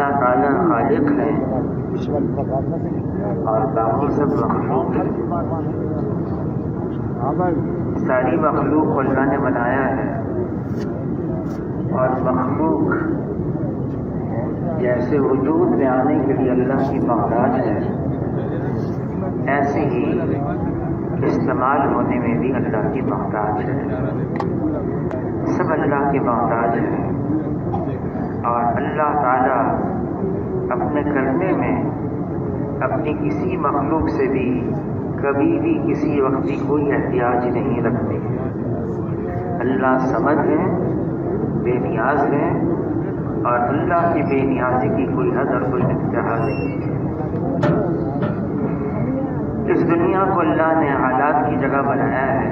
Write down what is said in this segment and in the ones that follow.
اللہ تعالیٰ خالق ہے اور باقی سب مخلوق ہے. ساری مخلوق کو اللہ نے بنایا ہے اور مخلوق جیسے وجود میں آنے کے لیے اللہ کی محتاج ہے، ایسے ہی استعمال ہونے میں بھی اللہ کی محتاج ہے. سب اللہ کی محتاج ہے اور اللہ تعالیٰ اپنے کرنے میں اپنی کسی مخلوق سے بھی کبھی بھی کسی وقت کی کوئی احتیاج نہیں رکھتے. اللہ صمد ہے، بے نیاز ہے اور اللہ کی بے نیازی کی کوئی حد اور کوئی انتہا نہیں ہے. اس دنیا کو اللہ نے حالات کی جگہ بنایا ہے.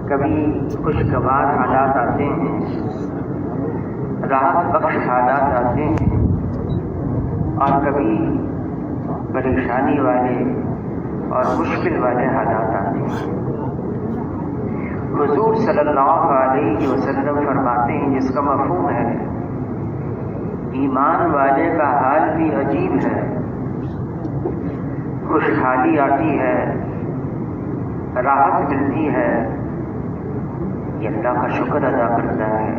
کبھی خوشگوار حالات آتے ہیں، راحت بخش حالات آتے ہیں اور کبھی پریشانی والے اور مشکل والے حالات آتے ہیں. حضور صلی اللہ علیہ وسلم فرماتے ہیں، جس کا مفہوم ہے ایمان والے کا حال بھی عجیب ہے. خوشحالی آتی ہے، راحت ملتی ہے، یہ اللہ کا شکر ادا کرتا ہے.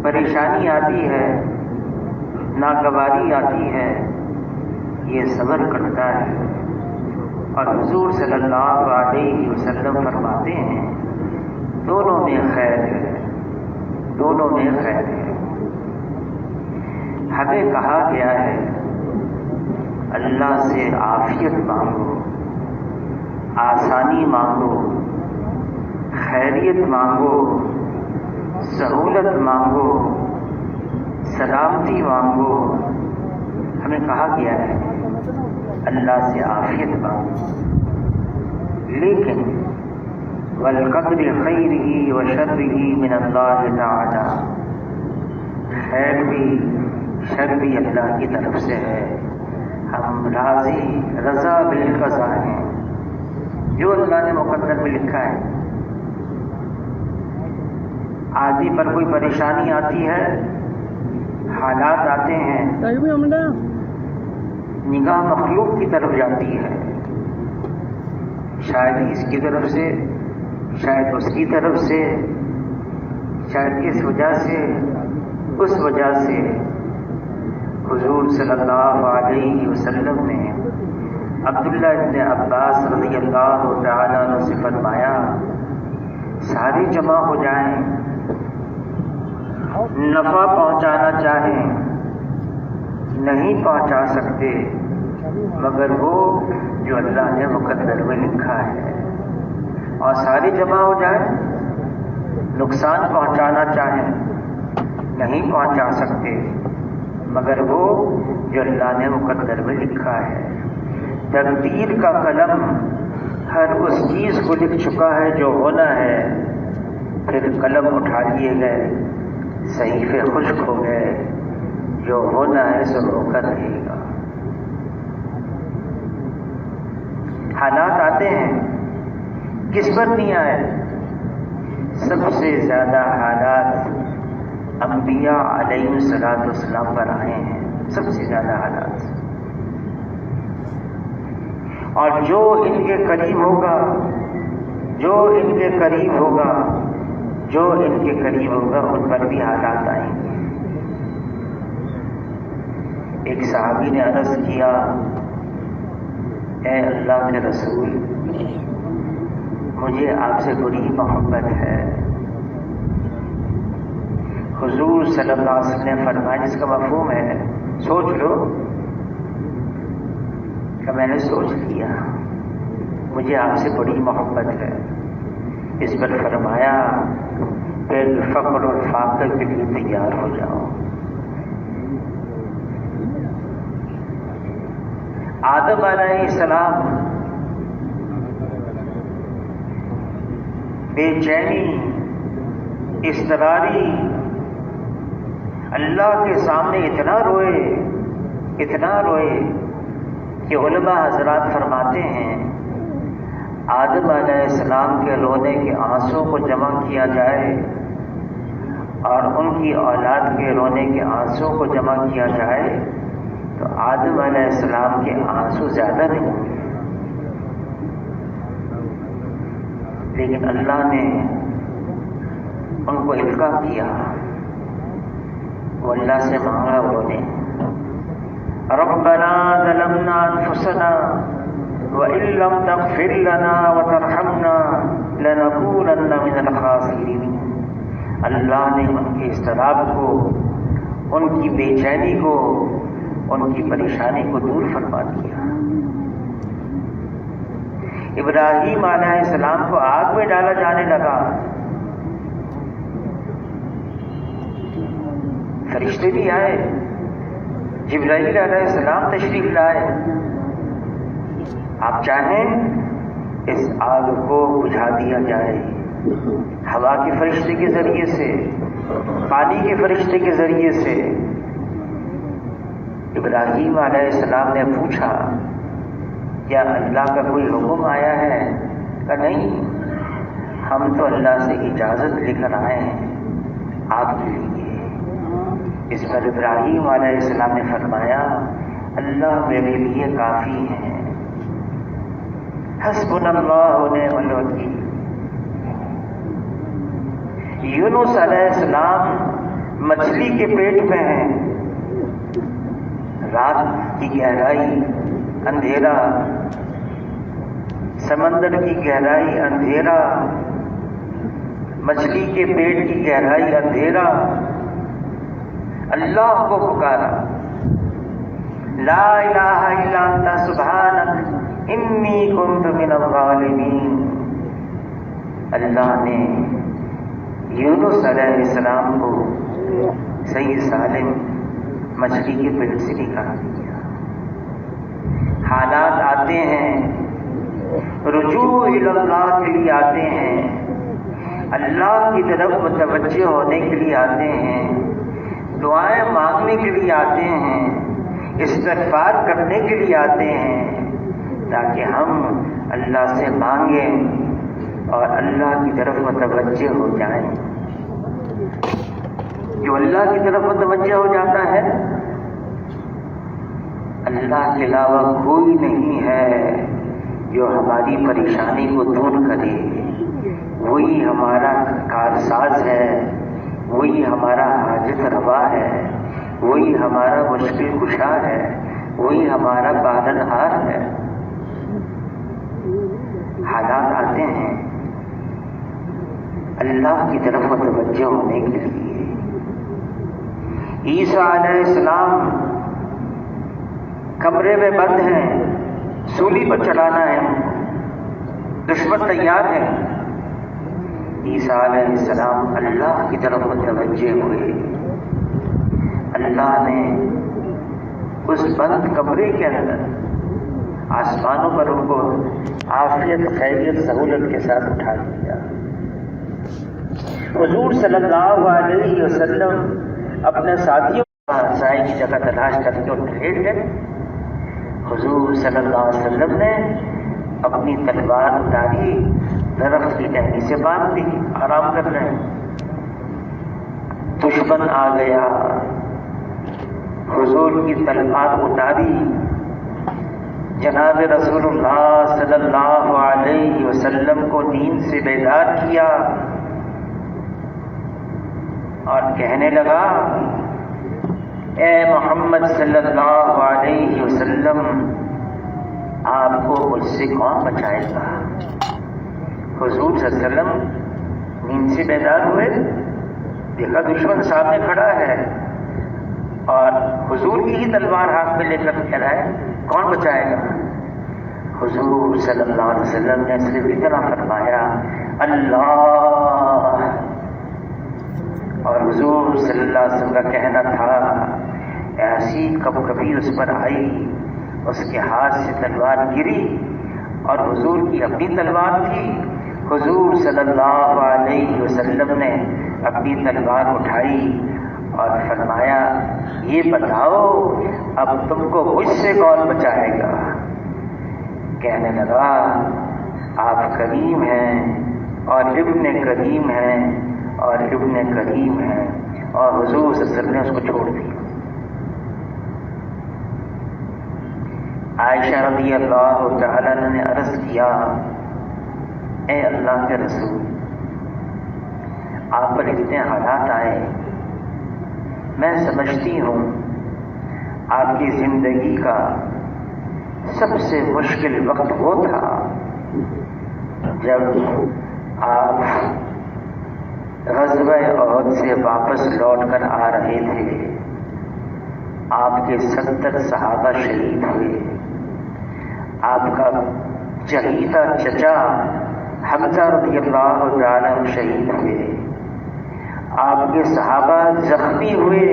پریشانی آتی ہے، ناگواری آتی ہے، یہ صبر کرتا ہے. اور حضور صلی اللہ علیہ وسلم فرماتے ہیں دونوں میں خیر ہے، دونوں میں خیر ہے. ہمیں کہا گیا ہے اللہ سے عافیت مانگو، آسانی مانگو، خیریت مانگو، سہولت مانگو، سلامتی مانگو. ہمیں کہا گیا ہے اللہ سے عافیت مانگو. لیکن والقدر خیرہ وشرہ من اللہ تعالی، خیر بھی شر بھی اللہ کی طرف سے ہے. ہم راضی رضا بالقضاء ہیں، جو اللہ نے مقدر میں لکھا ہے. آدمی پر کوئی پریشانی آتی ہے، حالات آتے ہیں، نگاہ مخلوق کی طرف جاتی ہے، شاید اس کی طرف سے، شاید اس کی طرف سے، شاید اس وجہ سے، اس وجہ سے. حضور صلی اللہ علیہ وسلم نے عبداللہ ابن عباس رضی اللہ تعالیٰ عنہ سے فرمایا سارے جمع ہو جائیں، نفع پہنچانا چاہیں نہیں پہنچا سکتے مگر وہ جو اللہ نے مقدر میں لکھا ہے. اور سارے جمع ہو جائیں، نقصان پہنچانا چاہیں نہیں پہنچا سکتے مگر وہ جو اللہ نے مقدر میں لکھا ہے. تقدیر کا قلم ہر اس چیز کو لکھ چکا ہے جو ہونا ہے. پھر قلم اٹھا لیے گئے، صحیفے خشک ہو گئے، جو ہونا ہے سو ہو کر رہے گا. حالات آتے ہیں، کس پر نہیں آئے؟ سب سے زیادہ حالات انبیاء علیہ السلام پر آئے ہیں، سب سے زیادہ حالات. اور جو ان کے قریب ہوگا، جو ان کے قریب ہوگا، جو ان کے قریب ہوگا، ان پر بھی حالات آئیں گے. ایک صحابی نے عرض کیا، اے اللہ کے رسول، مجھے آپ سے بڑی محبت ہے. حضور صلی اللہ علیہ وسلم نے فرمایا، جس کا مفہوم ہے سوچ لو. کہ میں نے سوچ لیا، مجھے آپ سے بڑی محبت ہے. اس پر فرمایا کہ فقر اور فاقے کے لیے تیار ہو جاؤ. آدم علیہ السلام بے چینی، اضطراری، اللہ کے سامنے اتنا روئے کہ علماء حضرات فرماتے ہیں آدم علیہ السلام کے رونے کے آنسوں کو جمع کیا جائے اور ان کی اولاد کے رونے کے آنسو کو جمع کیا جائے تو آدم علیہ السلام کے آنسو زیادہ نہیں ہوں گے، لیکن اللہ نے ان کو افقا کیا، وہ اللہ سے مانگا انہوں نے ربنا ظلمنا انفسنا وَإِن لَّمْ تَغْفِرْ لَنَا وَتَرْحَمْنَا لَنَكُونَنَّ مِنَ الْخَاسِرِينَ۔ اللہ نے ان کے اضطراب کو، ان کی بے چینی کو، ان کی پریشانی کو دور فرما دیا۔ ابراہیم علیہ السلام کو آگ میں ڈالا جانے لگا، فرشتے بھی آئے، جبرائیل علیہ السلام تشریف لائے، آپ چاہیں اس آگ کو بجھا دیا جائے، ہوا کے فرشتے کے ذریعے سے، پانی کے فرشتے کے ذریعے سے۔ ابراہیم علیہ السلام نے پوچھا کیا اللہ کا کوئی حکم آیا ہے؟ کہ نہیں، ہم تو اللہ سے اجازت لے کر آئے ہیں آگ کے لیے۔ اس پر ابراہیم علیہ السلام نے فرمایا اللہ میرے لیے کافی ہے، حسبنا اللہ ونعم الوکیل۔ یونس علیہ السلام مچھلی کے پیٹ میں ہیں، رات کی گہرائی، اندھیرا، سمندر کی گہرائی، اندھیرا، مچھلی کے پیٹ کی گہرائی، اندھیرا، اللہ کو پکارا لا الہ الا انت سبحانک انی کنت من الظالمین۔ اللہ نے یونس علیہ السلام کو صحیح سالم مچھلی کے پیٹ سے نکال دیا۔ حالات آتے ہیں، رجوع الی اللہ کے لیے آتے ہیں، اللہ کی طرف متوجہ ہونے کے لیے آتے ہیں، دعائیں مانگنے کے لیے آتے ہیں، استغفار کرنے کے لیے آتے ہیں، تاکہ ہم اللہ سے مانگیں اور اللہ کی طرف متوجہ ہو جائیں۔ جو اللہ کی طرف متوجہ ہو جاتا ہے، اللہ کے علاوہ کوئی نہیں ہے جو ہماری پریشانی کو دور کرے، وہی ہمارا کارساز ہے، وہی ہمارا حاجت روا ہے، وہی ہمارا مشکل کشا ہے، وہی ہمارا پالنہار ہے۔ حالات آتے ہیں اللہ کی طرف متوجہ ہونے کے لیے۔ عیسیٰ علیہ السلام کمرے میں بند ہیں، سولی پر چڑھانا ہے، دشمن تیار ہے۔ عیسیٰ علیہ السلام اللہ کی طرف متوجہ ہوئے، اللہ نے اس بند کمرے کے اندر آسمانوں پر ان کو عافیت، خیریت، سہولت کے ساتھ اٹھا دیا۔ حضور صلی اللہ علیہ وسلم اپنے ساتھیوں سائے کی جگہ تلاش کر کے ڈھیر گئے۔ حضور صلی اللہ علیہ وسلم نے اپنی تلوار اتاری، درخت کی ٹہنی سے باندھ دی، آرام کر رہے ہیں۔ دشمن آ گیا، حضور کی تلوار اتاری، جناب رسول اللہ صلی اللہ علیہ وسلم کو نیند سے بیدار کیا اور کہنے لگا اے محمد صلی اللہ علیہ وسلم، آپ کو مجھ سے کون بچائے گا؟ حضور صلی اللہ علیہ وسلم نیند سے بیدار ہوئے، دیکھا دشمن سامنے کھڑا ہے اور حضور کی ہی تلوار ہاتھ میں لے کر کہہ رہا ہے کون بچائے گا؟ حضور صلی اللہ علیہ وسلم نے صرف اتنا فرمایا اللہ، اور حضور صلی اللہ علیہ وسلم کا کہنا تھا ایسی کبھی اس پر آئی، اس کے ہاتھ سے تلوار گری اور حضور کی اپنی تلوار تھی۔ حضور صلی اللہ علیہ وسلم نے اپنی تلوار اٹھائی اور فرمایا یہ بتاؤ اب تم کو مجھ سے کون بچائے گا؟ کہنے لگا آپ کریم ہیں اور ابن کریم ہیں اور ابن کریم ہے، اور حضور صلی اللہ علیہ وسلم نے اس کو چھوڑ دیا۔ عائشہ رضی اللہ تعالی عنہ نے عرض کیا، اے اللہ کے رسول، آپ پر اتنے حالات آئے، میں سمجھتی ہوں آپ کی زندگی کا سب سے مشکل وقت وہ تھا جب آپ غزوہ احد سے واپس لوٹ کر آ رہے تھے، آپ کے 70 صحابہ شہید ہوئے، آپ کا چہیتا چچا حمزہ رضی اللہ تعالی عنہ شہید ہوئے، آپ کے صحابہ زخمی ہوئے،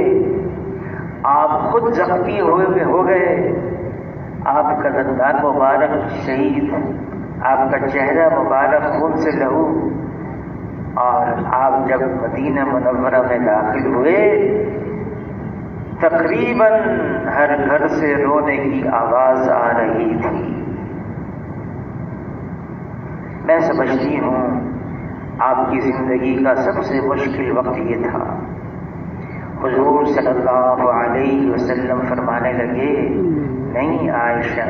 آپ خود زخمی ہو گئے، آپ کا دندان مبارک شہید، آپ کا چہرہ مبارک خون سے لہو، اور آپ جب مدینہ منورہ میں داخل ہوئے تقریباً ہر گھر سے رونے کی آواز آ رہی تھی۔ میں سمجھتی ہوں آپ کی زندگی کا سب سے مشکل وقت یہ تھا۔ حضور صلی اللہ علیہ وسلم فرمانے لگے، نہیں عائشہ،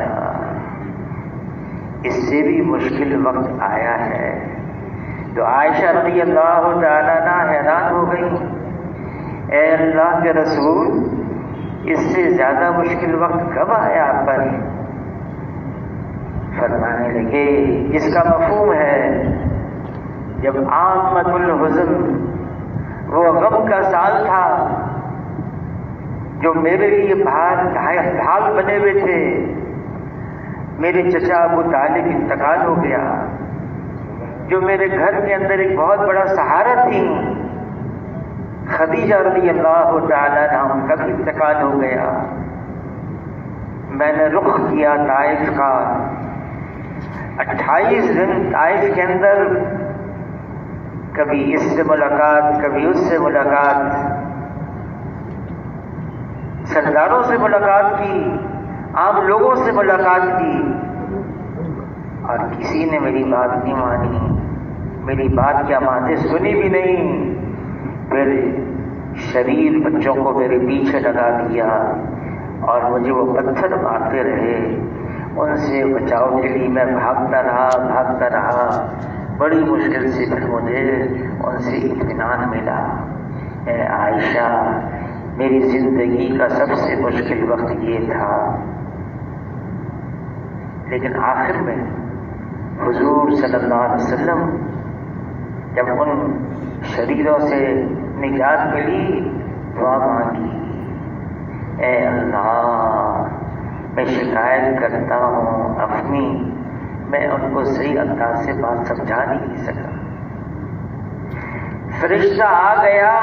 اس سے بھی مشکل وقت آیا ہے۔ تو عائشہ رضی اللہ تعالیٰ عنہ حیران ہو گئی، اے اللہ کے رسول، اس سے زیادہ مشکل وقت کب آیا آپ پر؟ فرمانے لگے، اس کا مفہوم ہے جب عامۃ الحزن، وہ غم کا سال تھا جو میرے لیے ڈھال بنے ہوئے تھے، میرے چچا ابو طالب انتقال ہو گیا، جو میرے گھر کے اندر ایک بہت بڑا سہارا تھی، خدیجہ رضی اللہ تعالی عنہا، ان کا بھی انتقال ہو گیا۔ میں نے رخ کیا طائف کا، 28 دن طائف کے اندر کبھی اس سے ملاقات، کبھی اس سے ملاقات، سرداروں سے ملاقات کی، عام لوگوں سے ملاقات کی، اور کسی نے میری بات نہیں مانی، میری بات کیا مانتے، سنی بھی نہیں۔ پھر شریر بچوں کو میرے پیچھے لگا دیا اور مجھے وہ پتھر مارتے رہے، ان سے بچاؤ کے لیے میں بھاگتا رہا، بڑی مشکل سے پھر مجھے ان سے اطمینان ملا۔ اے عائشہ، میری زندگی کا سب سے مشکل وقت یہ تھا، لیکن آخر میں حضور صلی اللہ علیہ وسلم جب ان شریروں سے نجات ملی، دعا مانگی، اے اللہ، میں شکایت کرتا ہوں اپنی، میں ان کو صحیح انداز سے بات سمجھا نہیں سکا۔ فرشتہ آ گیا،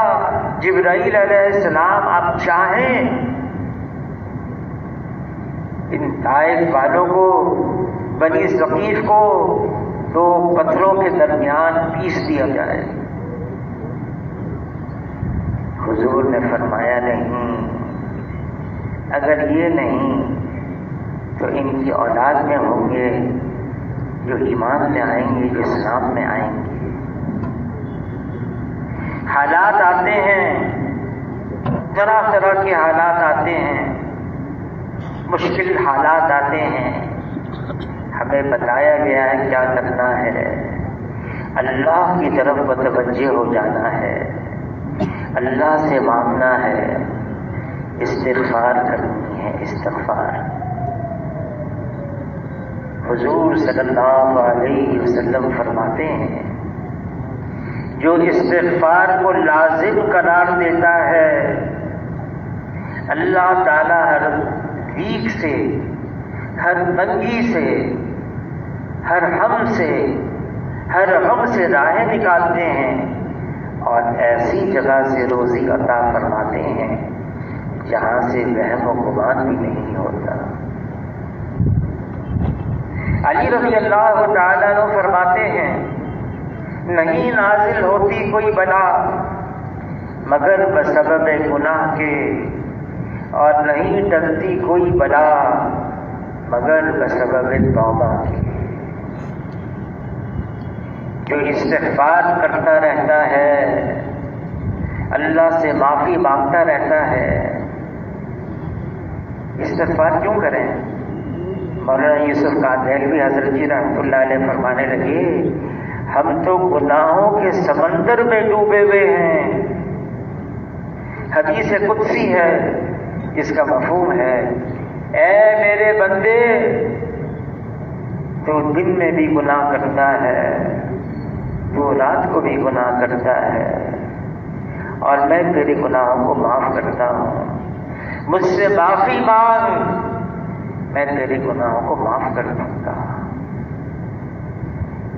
جبرائیل علیہ السلام، آپ چاہیں ان طائف والوں کو، بنی ثقیف کو، 2 پتھروں کے درمیان پیس دیا جائے۔ حضور نے فرمایا، نہیں، اگر یہ نہیں تو ان کی اولاد میں ہوں گے جو ایمان میں آئیں گے، جو اسلام میں آئیں گے۔ حالات آتے ہیں، طرح طرح کے حالات آتے ہیں، مشکل حالات آتے ہیں، ہمیں بتایا گیا ہے کیا کرنا ہے، اللہ کی طرف متوجہ ہو جانا ہے، اللہ سے مانگنا ہے، استغفار کرنی ہے، استغفار۔ حضور صلی اللہ علیہ وسلم فرماتے ہیں، جو استغفار کو لازم قرار دیتا ہے، اللہ تعالیٰ ہر ضیق سے، ہر تنگی سے، ہر غم سے راہیں نکالتے ہیں، اور ایسی جگہ سے روزی عطا فرماتے ہیں جہاں سے وہم و گمان بھی نہیں ہوتا۔ علی رضی اللہ تعالیٰ عنہ فرماتے ہیں، نہیں نازل ہوتی کوئی بلا مگر بسبب گناہ کے، اور نہیں ٹلتی کوئی بلا مگر بسبب توبہ کے۔ جو استغفار کرتا رہتا ہے اللہ سے معافی مانگتا رہتا ہے، استغفار کیوں کریں؟ مولانا یوسف قادیلوی حضرت جی رحمۃ اللہ علیہ فرمانے لگے، ہم تو گناہوں کے سمندر میں ڈوبے ہوئے ہیں۔ حدیث قدسی ہے جس کا مفہوم ہے، اے میرے بندے، تو دن میں بھی گناہ کرتا ہے، تو رات کو بھی گناہ کرتا ہے، اور میں تیرے گناہوں کو معاف کرتا ہوں، مجھ سے معافی مانگ، میں تیرے گناہوں کو معاف کر دوں گا۔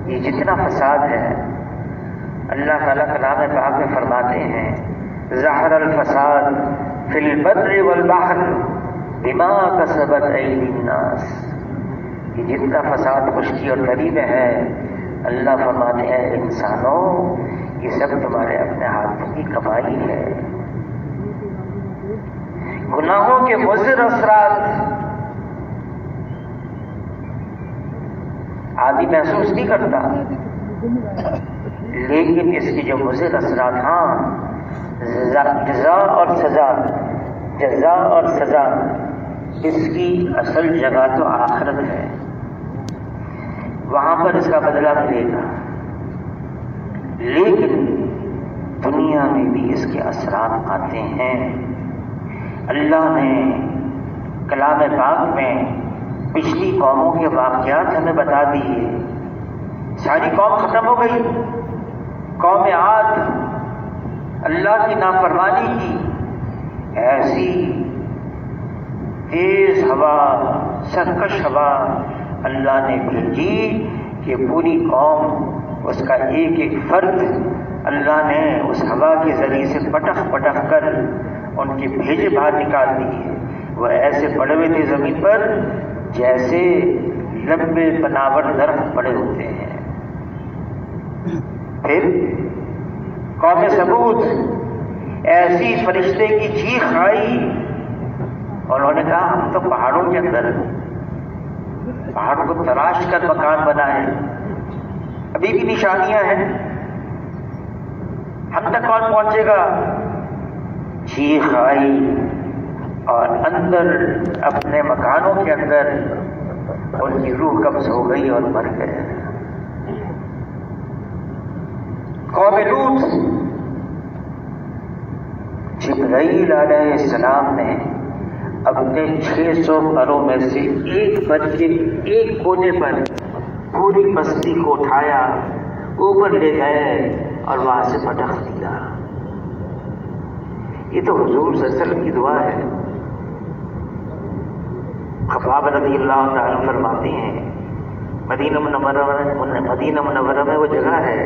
یہ جتنا فساد ہے، اللہ تعالیٰ کلام پاک میں فرماتے ہیں، ظہر الفساد فی البر والبحر بما کسبت ایدی الناس۔ یہ جتنا فساد خشکی اور دری میں ہے، اللہ فرماتے ہیں انسانوں، یہ سب تمہارے اپنے ہاتھوں کی کمائی ہے۔ گناہوں کے مضر اثرات آدمی محسوس نہیں کرتا، لیکن اس کی جو مضر اثرات، ہاں، جزا اور سزا، اس کی اصل جگہ تو آخرت ہے، وہاں پر اس کا بدلہ ملے گا، لیکن دنیا میں بھی اس کے اثرات آتے ہیں۔ اللہ نے کلام پاک میں پچھلی قوموں کے واقعات ہمیں بتا دیے۔ ساری قوم ختم ہو گئی، قوم عاد اللہ کی نافرمانی کی، ایسی تیز ہوا، سرکش ہوا اللہ نے بھیجی کہ پوری قوم، اس کا ایک ایک فرد اللہ نے اس ہوا کے ذریعے سے پٹخ کر ان کے بھیجے باہر نکال دیے۔ وہ ایسے پڑے ہوئے تھے زمین پر جیسے لمبے پناور درخت پڑے ہوتے ہیں۔ پھر قوم سمود ایسی فرشتے کی چیخ آئی، اور انہوں نے کہا ہم تو پہاڑوں کے اندر، پہاڑوں کو تراش کر مکان بنائے، ابھی بھی نشانیاں ہیں، ہم تک کون پہنچے گا؟ چیخ آئی، اور اندر اپنے مکانوں کے اندر ان کی روح قبض ہو گئی اور مر گئے۔ قوم لوط، جبرائیل علیہ السلام نے اپنے 600 پروں میں سے ایک پر کے ایک کونے پر پوری بستی کو اٹھایا، اوپر لے گئے اور وہاں سے پٹخ دیا۔ یہ تو حضور صلی اللہ علیہ وسلم کی دعا ہے۔ خباب رضی اللہ تعالیٰ فرماتے ہیں، مدینہ منورہ میں وہ جگہ ہے،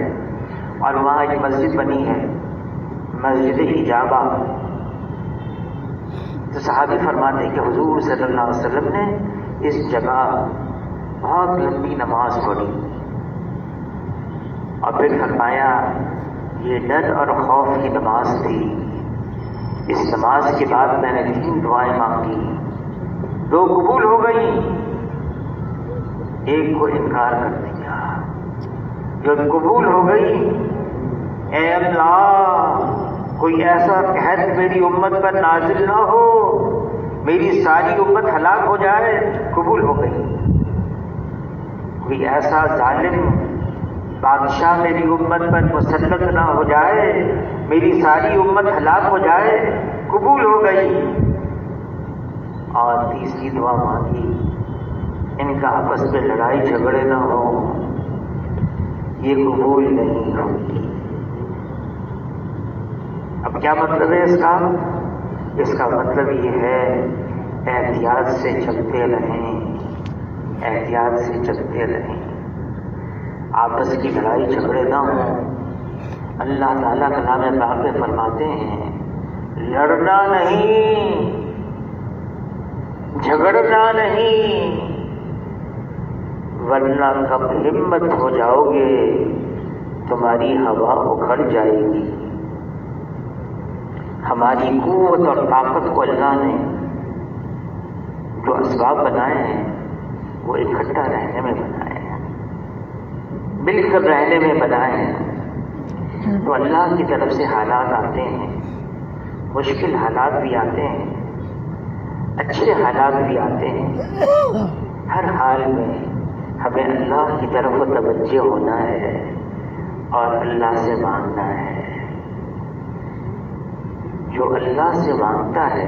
اور وہاں ایک مسجد بنی ہے، مسجد اجابہ۔ تو صحابی فرماتے ہیں کہ حضور صلی اللہ علیہ وسلم نے اس جگہ بہت لمبی نماز پڑھی، اور پھر فرمایا یہ ڈر اور خوف کی نماز تھی۔ اس نماز کے بعد میں نے 3 دعائیں مانگی، 2 قبول ہو گئی، ایک کو انکار کر دیا۔ جو قبول ہو گئی، اے اللہ کوئی ایسا قحط میری امت پر نازل نہ ہو، میری ساری امت ہلاک ہو جائے، قبول ہو گئی۔ کوئی ایسا ظالم بادشاہ میری امت پر مسلط نہ ہو جائے، میری ساری امت ہلاک ہو جائے، قبول ہو گئی۔ اور تیسری دعا مانگی، ان کا آپس میں لڑائی جھگڑے نہ ہو، یہ قبول نہیں ہوگی۔ اب کیا مطلب ہے اس کا؟ اس کا مطلب یہ ہے احتیاط سے چلتے رہیں، احتیاط سے چلتے رہیں، آپس کی لڑائی جھگڑے نہ ہوں۔ اللہ تعالیٰ کلام پاک میں فرماتے ہیں لڑنا نہیں، جھگڑنا نہیں، ورنہ کب ہمت ہو جاؤ گے تمہاری ہوا اکھڑ جائے گی۔ ہماری قوت اور طاقت کو اللہ نے جو اسباب بنائے ہیں وہ اکٹھا رہنے میں بنائے ہیں، مل کر رہنے میں بنائے ہیں۔ تو اللہ کی طرف سے حالات آتے ہیں، مشکل حالات بھی آتے ہیں، اچھے حالات بھی آتے ہیں، ہر حال میں ہمیں اللہ کی طرف توجہ ہونا ہے اور اللہ سے مانگنا ہے۔ جو اللہ سے مانگتا ہے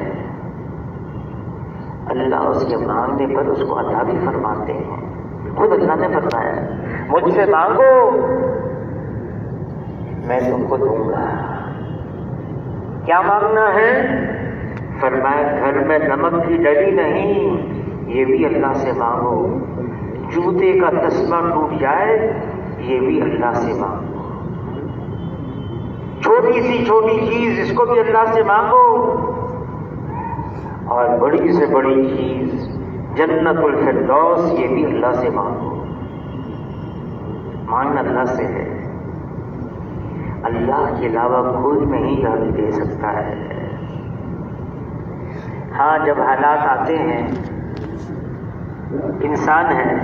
اللہ اس کے مانگنے پر اس کو عطا بھی فرماتے ہیں۔ خود اللہ نے فرمایا مجھ سے مانگو میں تم کو دوں گا۔ کیا مانگنا ہے؟ فرمایا گھر میں نمک کی ڈلی نہیں، یہ بھی اللہ سے مانگو۔ جوتے کا تسمہ ٹوٹ جائے، یہ بھی اللہ سے مانگو۔ چھوٹی سی چھوٹی چیز اس کو بھی اللہ سے مانگو، اور بڑی سے بڑی چیز جنت الفردوس یہ بھی اللہ سے مانگو۔ مانگنا اللہ سے ہے، اللہ کے علاوہ کوئی نہیں جانے دے سکتا ہے۔ ہاں جب حالات آتے ہیں، انسان ہے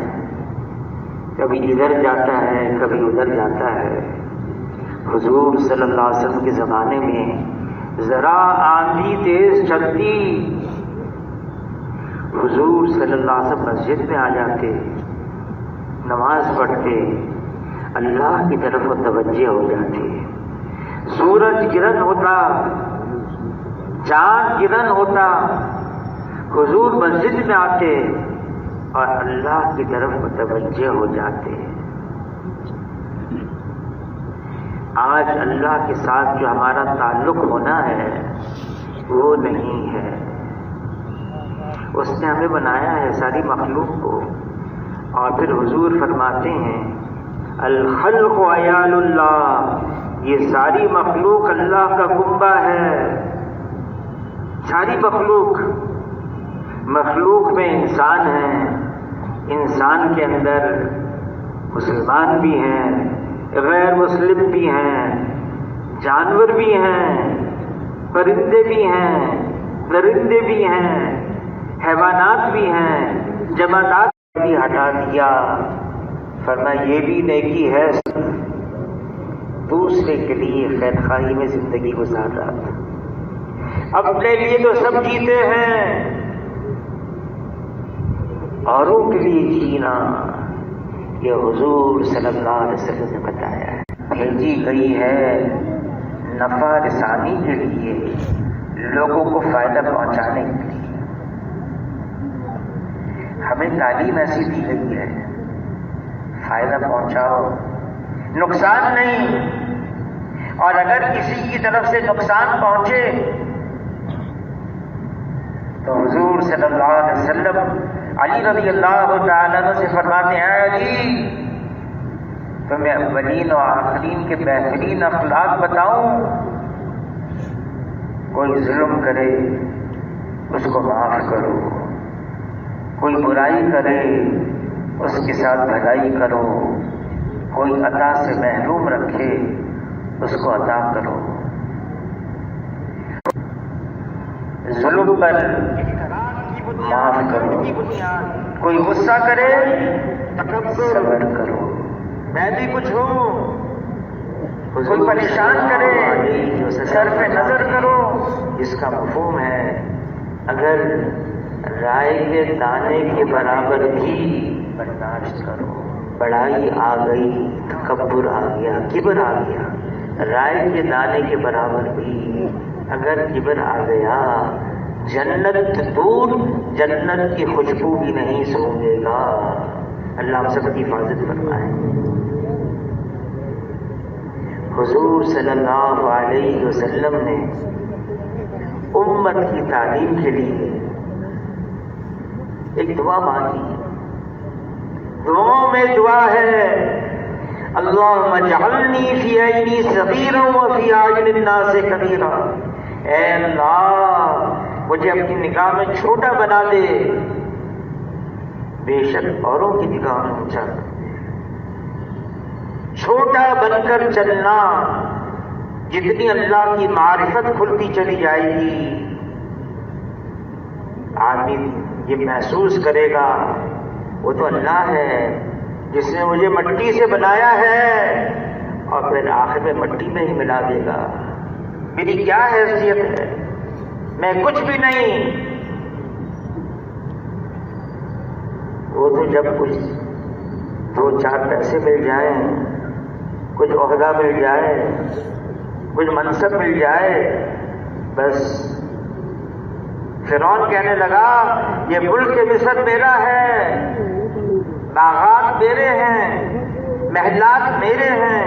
کبھی ادھر جاتا ہے کبھی ادھر جاتا ہے۔ حضور صلی اللہ علیہ وسلم کے زمانے میں ذرا آندھی تیز چلتی، حضور صلی اللہ علیہ وسلم مسجد میں آ جاتے، نماز پڑھتے، اللہ کی طرف توجہ ہو جاتے۔ سورج گرہن ہوتا، چاند گرہن ہوتا، حضور مسجد میں آتے اور اللہ کی طرف متوجہ ہو جاتے۔ آج اللہ کے ساتھ جو ہمارا تعلق ہونا ہے وہ نہیں ہے۔ اس نے ہمیں بنایا ہے ساری مخلوق کو، اور پھر حضور فرماتے ہیں الخلق عیال اللہ، یہ ساری مخلوق اللہ کا کنبہ ہے۔ ساری مخلوق میں انسان ہیں، انسان کے اندر مسلمان بھی ہیں، غیر مسلم بھی ہیں، جانور بھی ہیں، پرندے بھی ہیں، درندے بھی ہیں، حیوانات بھی ہیں، جمادات بھی ہٹا دیا۔ فرمایا یہ بھی نیکی ہے، دوسرے کے لیے خیر خواہی میں زندگی گزار رہا تھا۔ اپنے لیے تو سب جیتے ہیں، اوروں کے لیے جینا یہ حضور صلی اللہ علیہ وسلم نے بتایا ہے۔ بھیجی گئی ہے نفع رسانی کے لیے، لوگوں کو فائدہ پہنچانے کے لیے۔ ہمیں تعلیم ایسی دی گئی ہے فائدہ پہنچاؤ، نقصان نہیں، اور اگر کسی کی طرف سے نقصان پہنچے تو حضور صلی اللہ علیہ وسلم علی رضی اللہ تعالیٰ عنہ سے فرماتے ہیں علی تمہیں اولین و آخرین کے بہترین اخلاق بتاؤں؟ کوئی ظلم کرے اس کو معاف کرو، کوئی برائی کرے اس کے ساتھ بھلائی کرو، کوئی عطا سے محروم رکھے اس کو عطا کرو، ظلم پر معاف کرو، کوئی غصہ کرے صبر کرو، میں بھی کچھ ہوں، کوئی پریشان کرے صرف نظر کرو۔ اس کا مفہوم ہے اگر رائے کے دانے کے برابر بھی برداشت کرو، بڑائی آ گئی، تکبر آ گیا، کبر آ گیا، رائے کے دانے کے برابر بھی اگر کبر آ گیا، جنت دور، جنت کی خوشبو بھی نہیں سونگے گا۔ اللہ ہم سب کی حفاظت فرمائے۔ حضور صلی اللہ علیہ وسلم نے امت کی تعلیم کے لیے ایک دعا مانگی، دعاؤں میں دعا ہے اللہم اجعلنی فی عینی صغیرا وفی اعین الناس کبیرا، اے اللہ مجھے اپنی نگاہ میں چھوٹا بنا دے، بے شک اوروں کی نگاہ میں اونچا، چھوٹا بن کر چلنا۔ جتنی اللہ کی معرفت کھلتی چلی جائے گی آدمی یہ محسوس کرے گا وہ تو اللہ ہے جس نے مجھے مٹی سے بنایا ہے، اور پھر آخر میں مٹی میں ہی ملا دے گا۔ میری کیا حیثیت ہے؟ میں کچھ بھی نہیں. وہ تو جب کچھ 2-4 پیسے مل جائیں، کچھ عہدہ مل جائے، کچھ منصب مل جائے، بس فرعون کہنے لگا یہ ملک مصر میرا ہے، باغات میرے ہیں، محلات میرے ہیں،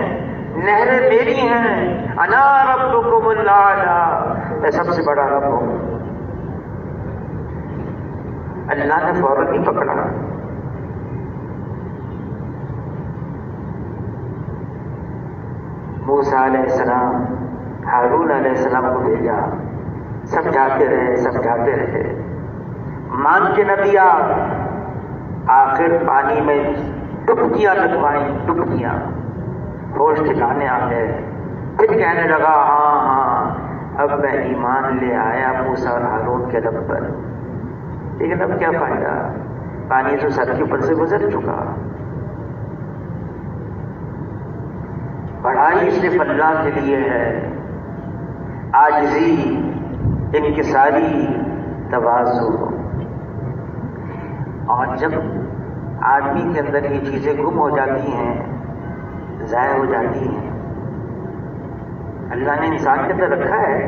نہریں میری ہیں، انا ربکم الاعلی، میں سب سے بڑا رب ہوں. اللہ نے فوراً ہی پکڑا. موسیٰ علیہ السلام ہارون علیہ السلام کو بھیجا، سمجھاتے رہے، مان کے نہ دیا. آخر پانی میں ڈبکیاں لگوائیں، ہوش ٹھکانے آ گئے. پھر کہنے لگا ہاں اب میں ایمان لے آیا موسیٰ اور ہارون کے رب پر. لیکن اب کیا فائدہ، پانی تو سر کے اوپر سے گزر چکا. پڑھائی صرف اللہ کے لیے ہے. عاجزی، انکساری، تواضع. اور جب آدمی کے اندر یہ چیزیں گم ہو جاتی ہیں، ضائع ہو جاتی ہیں. اللہ نے انسان کے اندر رکھا ہے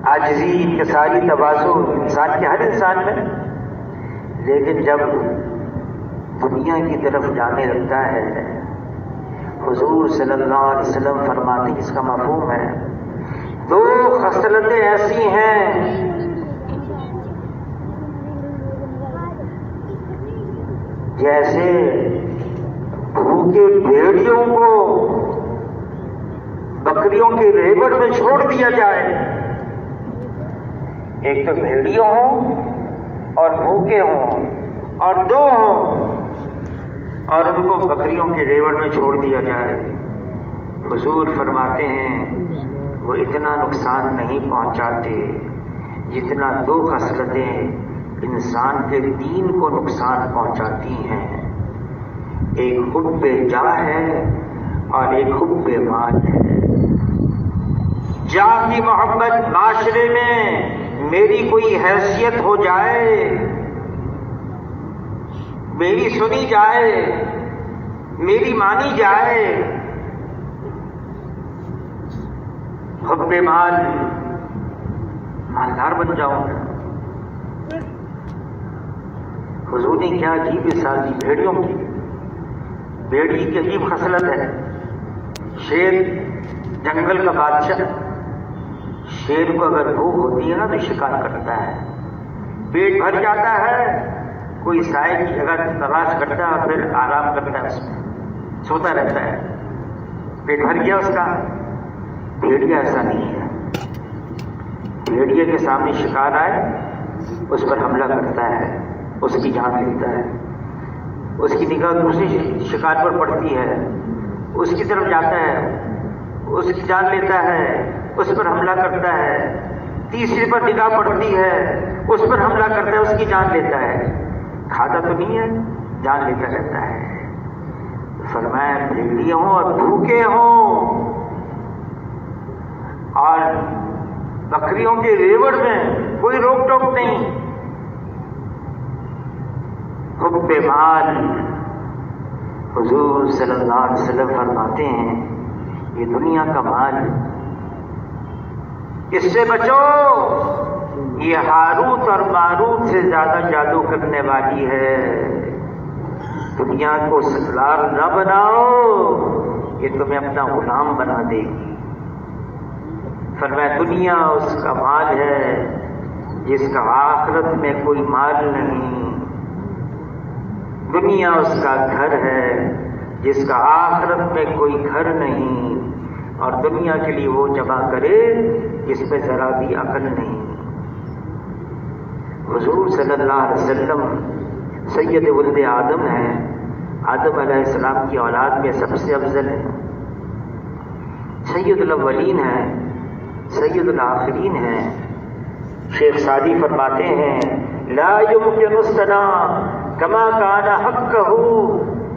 عاجزی، انکساری، تواضع انسان کے ہر انسان میں، لیکن جب دنیا کی طرف جانے لگتا ہے، حضور صلی اللہ علیہ وسلم فرماتے ہیں، اس کا مفہوم ہے 2 خصلتیں ایسی ہیں جیسے بھوکے بھیڑیوں کو بکریوں کے ریوڑ میں چھوڑ دیا جائے. ایک تو بھیڑیوں ہوں اور بھوکے ہوں اور 2 ہوں اور ان کو بکریوں کے ریوڑ میں چھوڑ دیا جائے. حضور فرماتے ہیں وہ اتنا نقصان نہیں پہنچاتے جتنا 2 خصلتیں انسان کے دین کو نقصان پہنچاتی ہیں. ایک حب جاہ ہے اور ایک حب مال ہے. جاہ کی محبت، معاشرے میں میری کوئی حیثیت ہو جائے، میری سنی جائے، میری مانی جائے. حب مال، مالدار بن جاؤں. حضور نے کیا عجیب مثال دی بھیڑیوں کی. بھیڑی کی عجیب خصلت ہے. شیر جنگل کا بادشاہ، شیر کو اگر بھوک ہوتی ہے نا تو شکار کرتا ہے، پیٹ بھر جاتا ہے، کوئی سائے کی جگہ تلاش کرتا ہے، پھر آرام کرتا ہے، اس میں سوتا رہتا ہے، پیٹ بھر گیا اس کا. بھیڑیا ایسا نہیں ہے. بھیڑیے کے سامنے شکار آئے، اس پر حملہ کرتا ہے، اس کی جان لیتا ہے. اس کی نگاہ دوسری شکار پر پڑتی ہے، اس کی طرف جاتا ہے، اس کی جان لیتا ہے، اس پر حملہ کرتا ہے. تیسری پر نگاہ پڑتی ہے، اس پر حملہ کرتا ہے، اس کی جان لیتا ہے. کھاتا تو نہیں ہے، جان لیتا رہتا ہے. فرمایا بھیڑیے ہوں اور بھوکے ہوں اور بکریوں کے ریوڑ میں کوئی روک ٹوک نہیں. حب مال. حضور صلی اللہ علیہ وسلم فرماتے ہیں یہ دنیا کا مال، اس سے بچو، یہ ہاروت اور ماروت سے زیادہ جادو کرنے والی ہے. دنیا کو سردار نہ بناؤ، یہ تمہیں اپنا غلام بنا دے گی. فرمایا دنیا اس کا مال ہے جس کا آخرت میں کوئی مال نہیں. دنیا اس کا گھر ہے جس کا آخرت میں کوئی گھر نہیں. اور دنیا کے لیے وہ جمع کرے جس میں ذرا بھی عقل نہیں. حضور صلی اللہ علیہ وسلم سید ولد آدم ہیں. آدم علیہ السلام کی اولاد میں سب سے افضل ہے. سید الاولین ہیں، سید الآخرین ہیں. شیخ سعدی فرماتے ہیں لا يمكن الثنا کما کان حقہ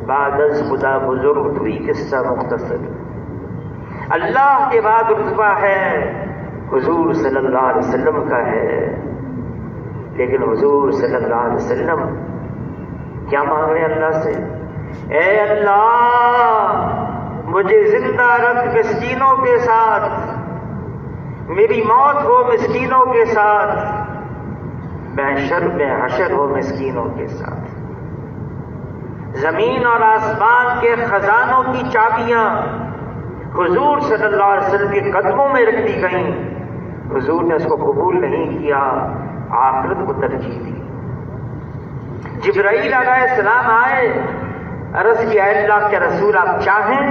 بعد از خدا بزرگ ہوئی قصہ مختصر. اللہ کے بعد رتبہ ہے حضور صلی اللہ علیہ وسلم کا ہے، لیکن حضور صلی اللہ علیہ وسلم کیا مانگ رہے ہیں اللہ سے؟ اے اللہ مجھے زندہ رکھ مسکینوں کے ساتھ، میری موت ہو مسکینوں کے ساتھ، محشر میں حشر ہو مسکینوں کے ساتھ۔ زمین اور آسمان کے خزانوں کی چابیاں حضور صلی اللہ علیہ وسلم کے قدموں میں رکھ دی گئیں، حضور نے اس کو قبول نہیں کیا، آخرت کو ترجیح دی۔ جبرائیل علیہ السلام آئے، عرض کیا اللہ کے رسول آپ چاہیں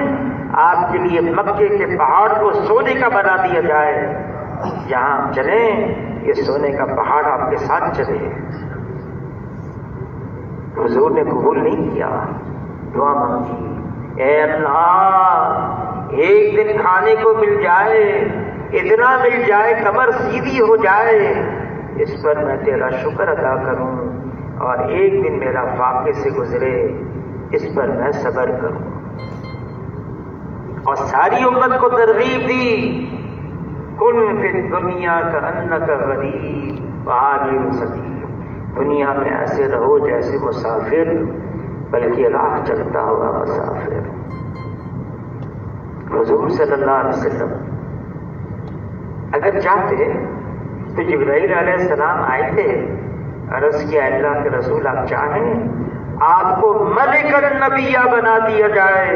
آپ کے لیے مکے کے پہاڑ کو سونے کا بنا دیا جائے، جہاں آپ چلیں یہ سونے کا پہاڑ آپ کے ساتھ چلے۔ حضور نے قبول نہیں کیا، دعا مانگی، اے اللہ ایک دن کھانے کو مل جائے، اتنا مل جائے کمر سیدھی ہو جائے، اس پر میں تیرا شکر ادا کروں، اور ایک دن میرا فاقے سے گزرے، اس پر میں صبر کروں۔ اور ساری امت کو ترغیب دی، کن فی الدنیا کأنک غریب وعابر سبیل، دنیا میں ایسے رہو جیسے مسافر، بلکہ راہ چلتا ہوا مسافر۔ حضور صلی اللہ علیہ وسلم اگر چاہتے تو جبرائیل علیہ السلام آئے تھے، عرض کیا اللہ کے رسول آپ چاہیں آپ کو ملک النبیہ بنا دیا جائے،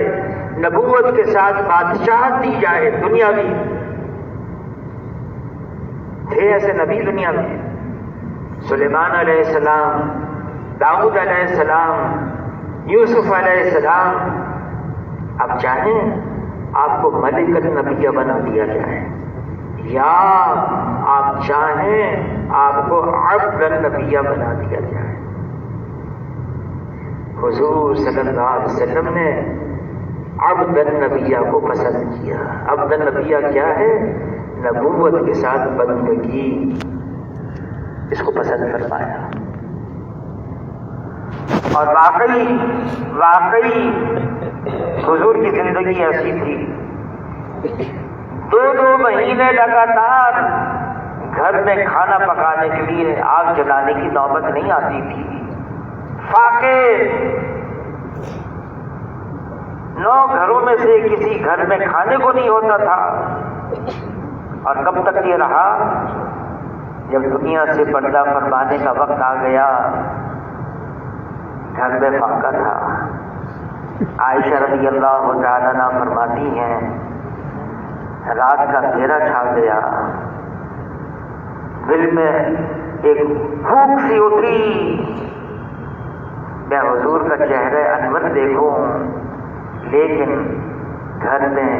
نبوت کے ساتھ بادشاہت دی جائے دنیاوی۔ تھے ایسے نبی دنیا میں، سلیمان علیہ السلام، داؤد علیہ السلام، یوسف علیہ السلام۔ اب چاہیں آپ کو ملک النبیہ بنا دیا جائے، یا آپ چاہیں آپ کو عبد النبیہ بنا دیا جائے۔ حضور صلی اللہ علیہ وسلم نے عبد النبیہ کو پسند کیا۔ عبد النبیہ کیا ہے؟ نبوت کے ساتھ بندگی، اس کو پسند فرمایا۔ اور واقعی حضور کی زندگی ایسی تھی، 2 مہینے لگاتار گھر میں کھانا پکانے کے لیے آگ جلانے کی نوبت نہیں آتی تھی۔ فاقے 9 گھروں میں سے کسی گھر میں کھانے کو نہیں ہوتا تھا۔ اور کب تک یہ رہا؟ جب دنیا سے پردہ فرمانے کا وقت آ گیا، گھر میں فاقہ تھا۔ عائشہ رضی اللہ تعالیٰ عنہا فرماتی ہیں، رات کا اندھیرا چھا گیا، دل میں ایک بھوک سی اٹھی، میں حضور کا چہرہ انور دیکھوں، لیکن گھر میں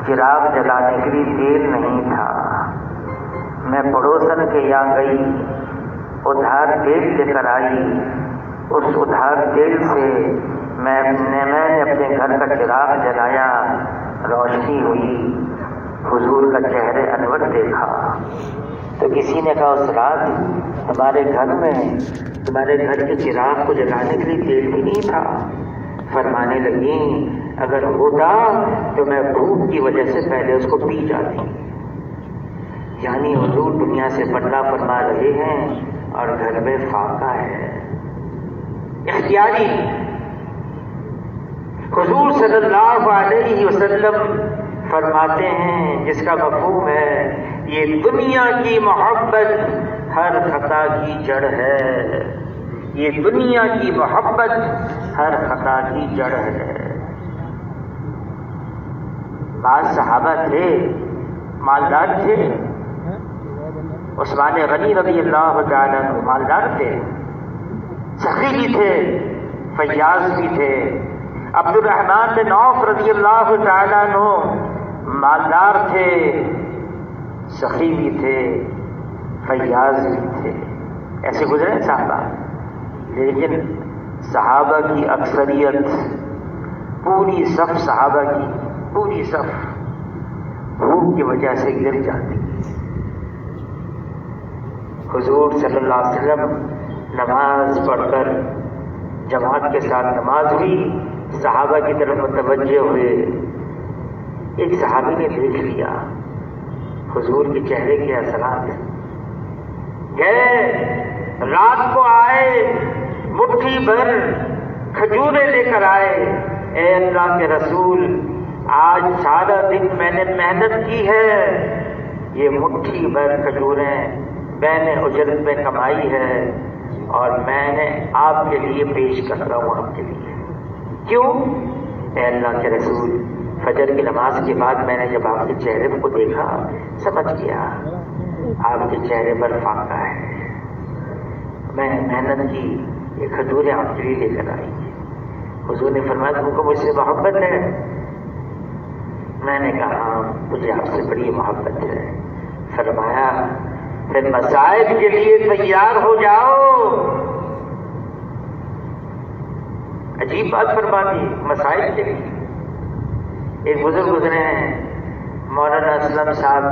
چراغ جلانے کے لیے تیل نہیں تھا۔ میں پڑوسن کے یہاں گئی، ادھار تیل لے کر آئی، اس ادھار تیل سے میں نے اپنے گھر کا چراغ جلایا، روشنی ہوئی، حضور کا چہرہ انور دیکھا۔ تو کسی نے کہا اس رات ہمارے گھر میں تمہارے گھر کے چراغ کو جلانے کے لیے تیل ہی نہیں تھا۔ فرمانے لگی اگر ہوتا تو میں بھوک کی وجہ سے پہلے اس کو پی جاتی۔ یعنی حضور دنیا سے پردہ فرما رہے ہیں اور گھر میں فاقہ ہے اختیاری۔ حضور صلی اللہ علیہ وسلم فرماتے ہیں، جس کا مفہوم ہے یہ دنیا کی محبت ہر خطا کی جڑ ہے، یہ دنیا کی محبت ہر خطا کی جڑ ہے۔ بعض صحابہ تھے، مالدار تھے، عثمان غنی رضی اللہ تعالیٰ عنہ مالدار تھے، سخی بھی تھے، فیاض بھی تھے۔ عبد الرحمن بن عوف رضی اللہ تعالیٰ عنہ مالدار تھے، سخی بھی تھے، فیاض بھی تھے، ایسے گزرے صحابہ۔ لیکن صحابہ کی اکثریت، پوری صف صحابہ کی پوری صف بھوک کی وجہ سے گر جاتی۔ حضور صلی اللہ علیہ وسلم نماز پڑھ کر جماعت کے ساتھ نماز ہوئی، صحابہ کی طرف متوجہ ہوئے۔ ایک صحابی نے دیکھ لیا حضور کے چہرے کے اثرات گئے، رات کو آئے، مٹھی بھر کھجوریں لے کر آئے، اے اللہ کے رسول آج سارا دن میں نے محنت کی ہے، یہ مٹھی بھر کھجوریں میں نے اجرت میں کمائی ہے اور میں نے آپ کے لیے پیش کر رہا ہوں آپ کے لیے۔ کیوں؟ اے اللہ کے رسول فجر کی نماز کے بعد میں نے جب آپ کے چہرے کو دیکھا سمجھ گیا آپ کے چہرے پر فاقہ ہے، میں محنت کی، یہ کھجوریں آپ کے لیے لے کر آئی۔ حضور نے فرمایا تم کو مجھ سے محبت ہے؟ میں نے کہا مجھے آپ سے بڑی محبت ہے۔ فرمایا پھر مصائب کے لیے تیار ہو جاؤ۔ عجیب بات فرما دی، مصائب کے لیے۔ ایک بزرگ گزرے ہیں مولانا اسلم صاحب،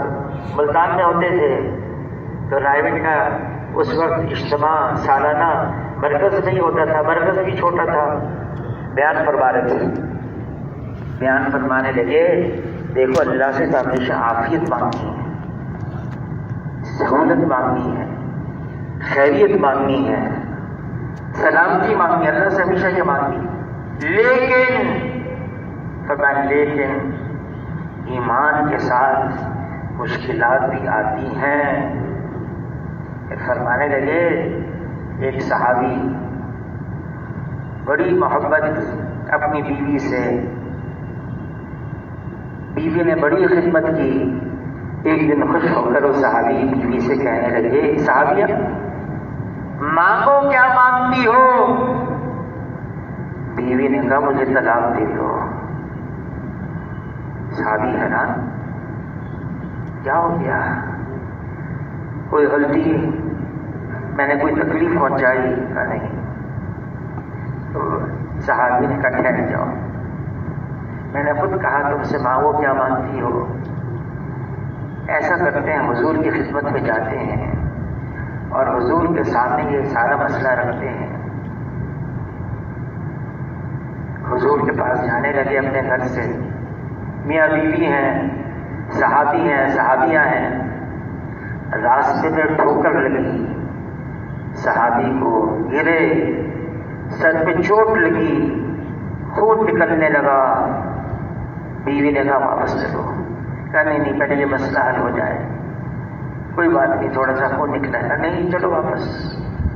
ملتان میں ہوتے تھے تو رائے کا اس وقت اجتماع سالانہ مرکز نہیں ہوتا تھا، مرکز بھی چھوٹا تھا، بیان فرما رہے تھے۔ بیان فرمانے لگے دیکھو اللہ سے تو ہمیشہ عافیت مانگنی ہے، سہولت مانگنی ہے، خیریت مانگنی ہے، سلامتی مانگنی ہے، اللہ سے ہمیشہ یہ مانگنی، لیکن ایمان کے ساتھ مشکلات بھی آتی ہیں۔ فرمانے لگے ایک صحابی بڑی محبت اپنی بیوی سے، بیوی نے بڑی خدمت کی، ایک دن خوش ہو کر وہ صحابی بیوی سے کہنے لگے صحابیہ مانگو کیا مانگتی ہو؟ بیوی نے کہا مجھے طلاق دے دو۔ صحابی ہے نا، کیا ہو گیا؟ کوئی غلطی، میں نے کوئی تکلیف پہنچائی؟ کا نہیں۔ تو صحابی نے کہا ٹھہر جاؤ، میں نے خود کہا تم سے مانگو کیا مانگتی ہو۔ ایسا کرتے ہیں حضور کی خدمت میں جاتے ہیں اور حضور کے سامنے یہ سارا مسئلہ رکھتے ہیں۔ حضور کے پاس جانے لگے اپنے گھر سے، میاں بیوی ہیں، صحابی ہیں، صحابیاں ہیں، راستے میں ٹھوکر لگی، صحابی کو گرے، سر پہ چوٹ لگی، خون نکلنے لگا۔ بیوی نے کہا واپس چلو، کہا نہیں پہلے یہ مسئلہ حل ہو جائے، کوئی بات نہیں، تھوڑا سا خون نکلا ہے، نہیں چلو واپس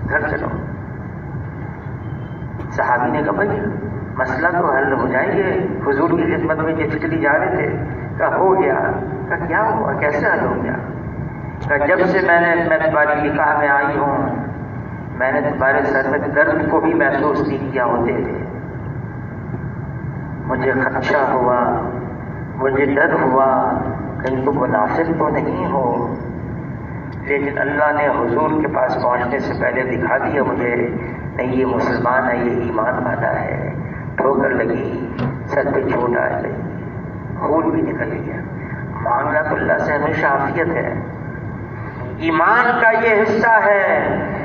گھر چلو۔ صحابی نے کہا بھائی مسئلہ تو حل ہو جائیں گے، حضور کی خدمت میں جس کے لیے جا رہے تھے۔ کہا ہو گیا۔ کہا کیا ہوا، کیسے حل ہو گیا؟ کہا جب سے میں تمہاری نکاح میں آئی ہوں میں نے تمہارے سر میں درد کو بھی محسوس نہیں کیا ہوتے تھے، مجھے خدشہ ہوا، مجھے ڈر ہوا کہیں تو منافق تو نہیں ہو، لیکن اللہ نے حضور کے پاس پہنچنے سے پہلے دکھا دیا مجھے نہیں یہ مسلمان ہے، یہ ایمان والا ہے۔ ٹھوکر لگی، سر پہ چوٹ آ گئی، خون بھی نکل گیا۔ معاملہ تو اللہ سے ہمیشہ عافیت ہے، ایمان کا یہ حصہ ہے۔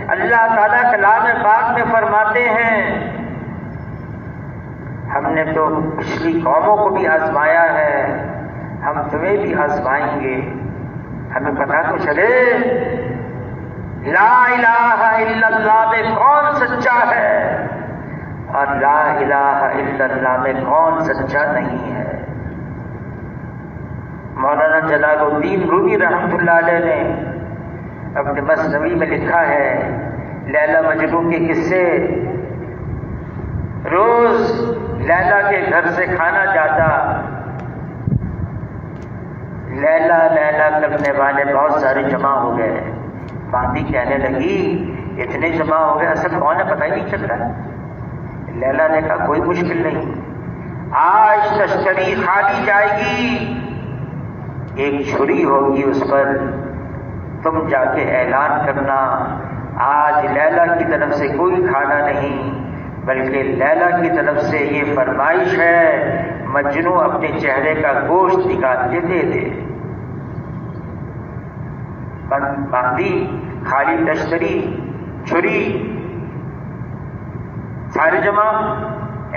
اللہ تعالیٰ کلام پاک میں فرماتے ہیں ہم نے تو پچھلی قوموں کو بھی آزمایا ہے، ہم تمہیں بھی آزمائیں گے۔ ہمیں پتہ تو چلے لا الہ الا اللہ میں کون سچا ہے اور لا الہ الا اللہ میں کون سچا نہیں ہے۔ مولانا جلال الدین رومی رحمۃ اللہ علیہ نے اپنے مثنوی میں لکھا ہے لیلا مجنون کے قصے۔ روز لیلا کے گھر سے کھانا جاتا، لیلا لیلا کرنے والے بہت سارے جمع ہو گئے۔ باندی کہنے لگی اتنے جمع ہو گئے، اصل کون ہے پتہ ہی نہیں چل رہا۔ لیلا نے کہا کوئی مشکل نہیں، آج تشتری خالی جائے گی، ایک چھری ہوگی اس پر، تم جا کے اعلان کرنا آج لیلا کی طرف سے کوئی کھانا نہیں، بلکہ لیلا کی طرف سے یہ فرمائش ہے مجنو اپنے چہرے کا گوشت نکال کے دے دے۔ باندی خالی تشتری، چھری، سارے جمع،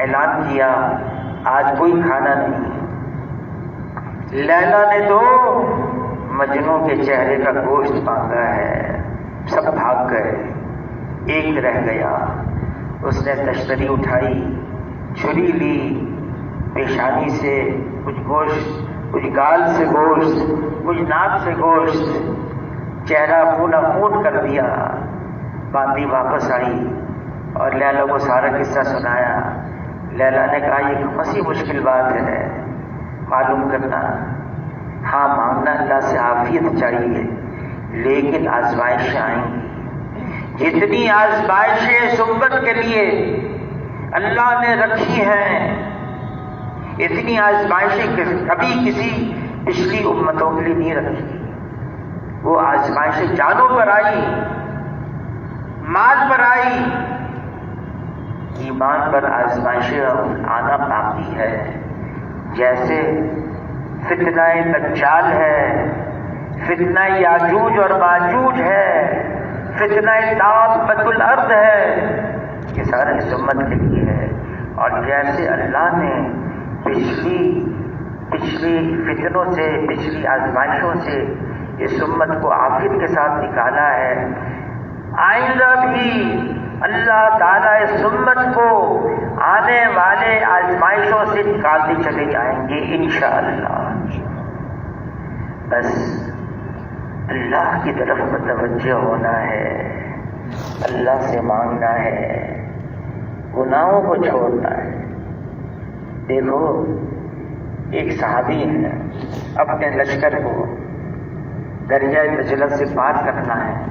اعلان کیا آج کوئی کھانا نہیں۔ لیلا نے تو مجنوں کے چہرے کا گوشت مانگا ہے، سب بھاگ گئے، ایک رہ گیا۔ اس نے تشتری اٹھائی، چھری لی، پیشانی سے کچھ گوشت، کچھ گال سے گوشت، کچھ ناک سے گوشت، چہرہ پونا پون کر دیا۔ باندی واپس آئی اور لیلا کو سارا قصہ سنایا۔ لیلا نے کہا یہ کون سی مشکل بات ہے معلوم کرنا؟ ہاں مانگنا اللہ سے عافیت چاہیے، لیکن آزمائشیں آئیں گی۔ جتنی آزمائشیں اس امت کے لیے اللہ نے رکھی ہیں، اتنی آزمائشیں کبھی کسی پچھلی امتوں کے لیے نہیں رکھی۔ وہ آزمائشیں جانوں پر آئی، مال پر آئی، ایمان پر آزمائشیں آنا باقی ہے۔ جیسے فتنہ دجال ہے، فتنہ یاجوج اور ماجوج ہے، فتنہ دابۃ الارض ہے، یہ سارا اس امت کے لیے ہے۔ اور جیسے اللہ نے پچھلی فتنوں سے، پچھلی آزمائشوں سے اس امت کو عافیت کے ساتھ نکالا ہے، آئندہ بھی اللہ تعالیٰ اس امت کو آنے والے آزمائشوں سے نکالتے چلے جائیں گے انشاءاللہ۔ بس اللہ کی طرف متوجہ ہونا ہے، اللہ سے مانگنا ہے، گناہوں کو چھوڑنا ہے۔ دیکھو ایک صحابی ہے، اپنے لشکر کو دریائے دجلہ سے پار کرنا ہے،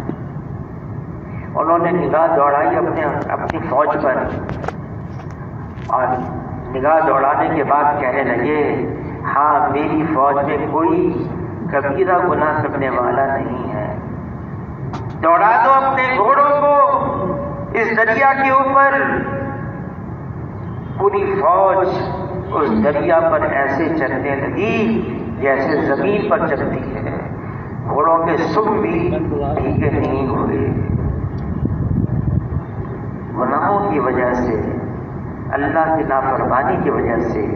انہوں نے نگاہ دوڑائی اپنی فوج پر، اور نگاہ دوڑانے کے بعد کہنے لگے ہاں میری فوج میں کوئی کبیرہ گناہ کرنے والا نہیں ہے، دوڑا دو اپنے گھوڑوں کو اس دریا کے اوپر۔ پوری فوج اس دریا پر ایسے چلنے لگی جیسے زمین پر چلتی ہے، گھوڑوں کے سم بھی بھیگے نہیں ہوئے۔ گناہوں کی وجہ سے، اللہ کی نافرمانی کی وجہ سے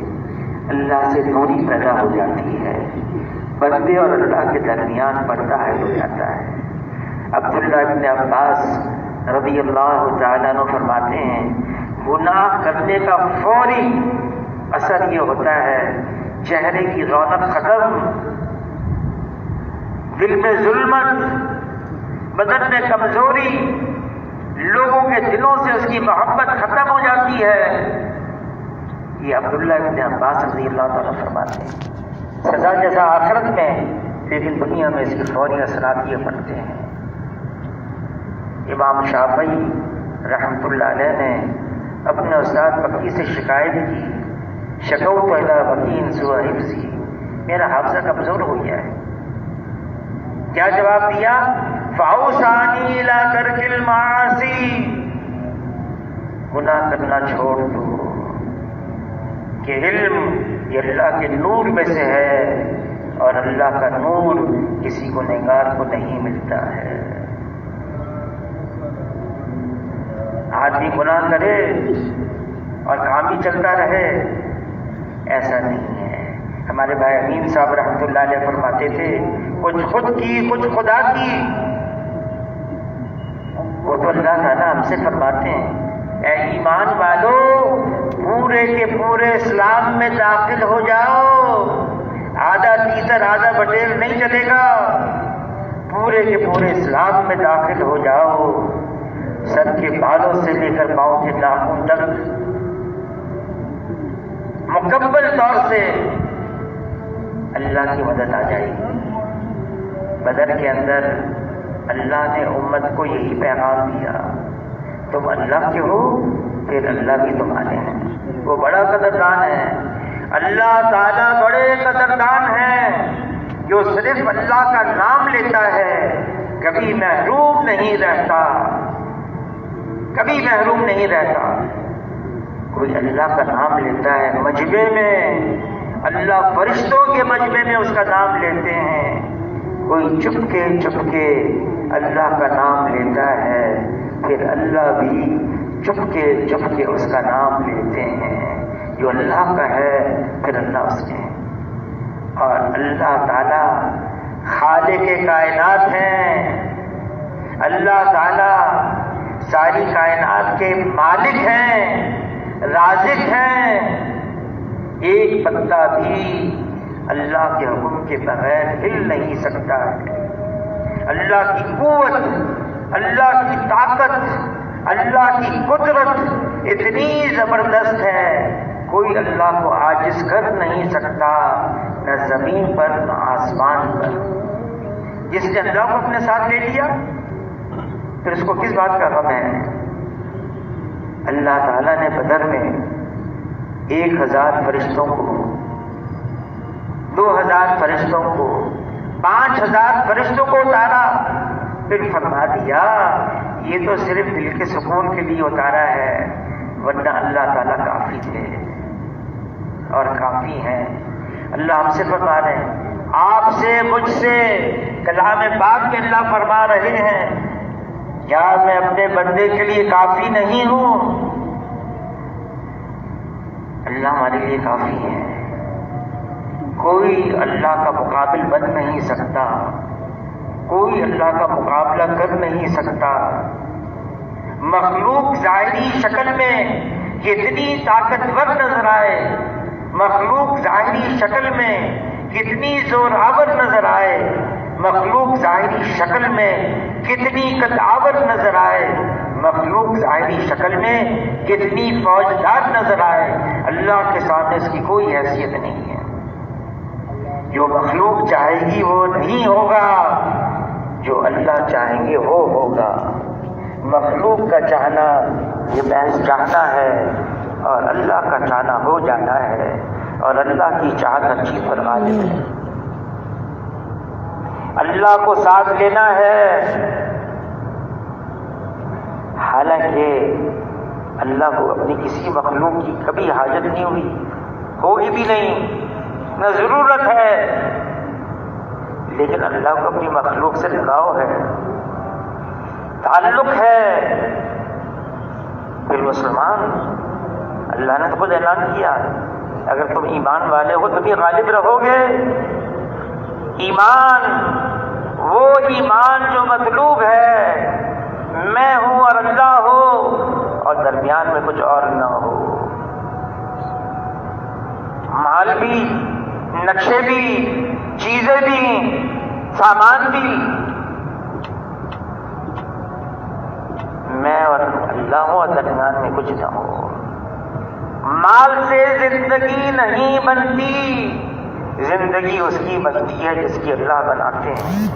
اللہ سے دوری پیدا ہو جاتی ہے، بندے اور اللہ کے درمیان پردہ حائل ہو جاتا ہے۔ عبداللہ ابن عباس رضی اللہ تعالیٰ عنہ فرماتے ہیں گناہ کرنے کا فوری اثر یہ ہوتا ہے چہرے کی رونق ختم، دل میں ظلمت، بدن میں کمزوری، لوگوں کے دلوں سے اس کی محبت ختم ہو جاتی ہے۔ یہ عبداللہ ابن عباس رضی اللہ تعالیٰ فرماتے ہیں۔ سزا جزا آخرت میں، لیکن دنیا میں اس کے فوری اثرات یہ پڑتے ہیں۔ امام شافعی رحمۃ اللہ علیہ نے اپنے استاد بکی سے شکایت کی، شکوت الی وکیع سوء حفظی، میرا حافظہ کمزور ہو گیا ہے۔ کیا جواب دیا؟ فاوصانی الی ترک المعاصی، گناہ کرنا چھوڑ دو، کہ علم یہ اللہ کے نور میں سے ہے، اور اللہ کا نور کسی کو نگار کو نہیں ملتا ہے۔ آدمی گناہ کرے اور کام ہی چلتا رہے، ایسا نہیں ہے۔ ہمارے بھائی امین صاحب رحمۃ اللہ علیہ فرماتے تھے کچھ خود کی کچھ خدا کی۔ وہ تو اللہ تعالیٰ ہم سے فرماتے ہیں اے ایمان والو پورے کے پورے اسلام میں داخل ہو جاؤ، آدھا تیسر آدھا بٹیر نہیں چلے گا، پورے کے پورے اسلام میں داخل ہو جاؤ، سر کے بالوں سے لے کر پاؤں کے ناخن تک مکمل طور سے اللہ کی مدد آ جائے گی۔ بدر کے اندر اللہ نے امت کو یہی پیغام دیا، تم اللہ کے ہو پھر اللہ بھی تمہارے ہیں۔ وہ بڑا قدردان ہے، اللہ تعالیٰ بڑے قدردان ہیں، جو صرف اللہ کا نام لیتا ہے کبھی محروم نہیں رہتا، کبھی محروم نہیں رہتا۔ کوئی اللہ کا نام لیتا ہے مجمع میں، اللہ فرشتوں کے مجمع میں اس کا نام لیتے ہیں، کوئی چپ کے اللہ کا نام لیتا ہے، پھر اللہ بھی چپ کے اس کا نام لیتے ہیں۔ جو اللہ کا ہے پھر اللہ اس کے، اور اللہ تعالیٰ خالق کائنات ہیں، اللہ تعالی ساری کائنات کے مالک ہیں، رازق ہیں. ایک پتا بھی اللہ کے حکم کے بغیر ہل نہیں سکتا ہے. اللہ کی قوت، اللہ کی طاقت، اللہ کی قدرت اتنی زبردست ہے، کوئی اللہ کو عاجز کر نہیں سکتا، نہ زمین پر نہ آسمان پر. جس نے اللہ کو اپنے ساتھ لے لیا پھر اس کو کس بات کا غم ہے؟ اللہ تعالیٰ نے بدر میں 1000 فرشتوں کو، 2000 فرشتوں کو، 5000 فرشتوں کو اتارا. پھر فرما دیا یہ تو صرف دل کے سکون کے لیے اتارا ہے، ورنہ اللہ تعالیٰ کافی تھے اور کافی ہیں. اللہ ہم سے فرما رہے ہیں، آپ سے مجھ سے کلام پاک کے اللہ فرما رہے ہیں، کیا میں اپنے بندے کے لیے کافی نہیں ہوں؟ اللہ ہمارے لیے کافی ہے. کوئی اللہ کا مقابل بن نہیں سکتا، کوئی اللہ کا مقابلہ کر نہیں سکتا. مخلوق ظاہری شکل میں کتنی طاقتور نظر آئے، مخلوق ظاہری شکل میں کتنی زور آور نظر آئے، مخلوق ظاہری شکل میں کتنی قدآور نظر آئے، مخلوق ظاہری شکل میں کتنی فوجدار نظر آئے، اللہ کے سامنے اس کی کوئی حیثیت نہیں ہے. جو مخلوق چاہے گی وہ نہیں ہوگا، جو اللہ چاہیں گے وہ ہوگا. مخلوق کا چاہنا یہ محض چاہنا ہے، اور اللہ کا چاہنا ہو جانا ہے، اور اللہ کی چاہت اچھی فرما ہے. اللہ کو ساتھ لینا ہے، حالانکہ اللہ کو اپنی کسی مخلوق کی کبھی حاجت نہیں ہوئی، ہوگی بھی نہیں، نہ ضرورت ہے. لیکن اللہ کو اپنی مخلوق سے لگاؤ ہے، تعلق ہے. پھر مسلمان، اللہ نے تو خود اعلان کیا اگر تم ایمان والے ہو تو بھی غالب رہو گے. ایمان وہ ایمان جو مطلوب ہے، میں ہوں اور اللہ ہو، اور درمیان میں کچھ اور نہ ہو. مال بھی، نقشے بھی، چیزیں بھی، سامان بھی، میں اور اللہ ہوں اور درمیان میں کچھ نہ ہو. مال سے زندگی نہیں بنتی، زندگی اس کی بنتی ہے جس کی اللہ بناتے ہیں.